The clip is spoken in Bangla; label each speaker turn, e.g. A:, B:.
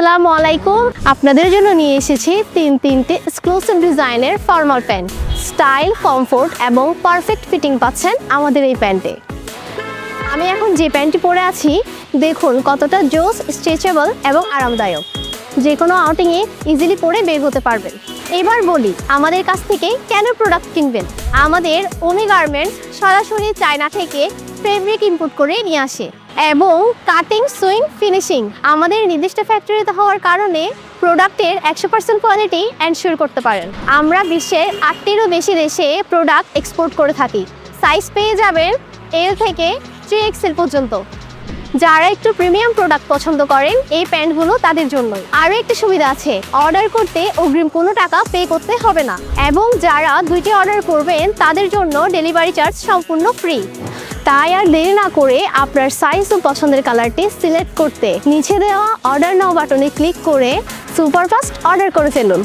A: আসসালামু আলাইকুম। আপনাদের জন্য নিয়ে এসেছি তিনটে এক্সক্লুসিভ ডিজাইনের ফর্মাল প্যান্ট। স্টাইল, কমফোর্ট এবং পারফেক্ট ফিটিং পাচ্ছেন আমাদের এই প্যান্টে। আমি এখন যে প্যান্টটি পরে আছি দেখুন কতটা জোস, স্ট্রেচেবল এবং আরামদায়ক। যে কোনো আউটিংয়ে ইজিলি পরে বের হতে পারবেন। এবার বলি আমাদের কাছ থেকে কেন প্রোডাক্ট কিনবেন। আমাদের ওমি গার্মেন্টস সরাসরি চায়না থেকে ফেব্রিক ইম্পোর্ট করে নিয়ে আসে এবং কাটিং, সুইং, ফিনিশিং আমাদের নির্দিষ্ট ফ্যাক্টরিতে হওয়ার কারণে প্রোডাক্টের 100% কোয়ালিটি এনশিওর করতে পারেন। আমরা বিশ্বের 8টিরও বেশি দেশে প্রোডাক্ট এক্সপোর্ট করে থাকি। সাইজ পেয়ে যাবেন এল থেকে 3XL পর্যন্ত। যারা একটু প্রিমিয়াম প্রোডাক্ট পছন্দ করেন এই প্যান্টগুলো তাদের জন্যই। আরও একটি সুবিধা আছে, অর্ডার করতে অগ্রিম কোনো টাকা পে করতে হবে না এবং যারা 2টি অর্ডার করবেন তাদের জন্য ডেলিভারি চার্জ সম্পূর্ণ ফ্রি। তাই আর দেরি না করে আপনার সাইজ ও পছন্দের কালারটি সিলেক্ট করতে নিচে দেওয়া অর্ডার নাও বাটনে ক্লিক করে সুপারফাস্ট অর্ডার করে ফেলুন।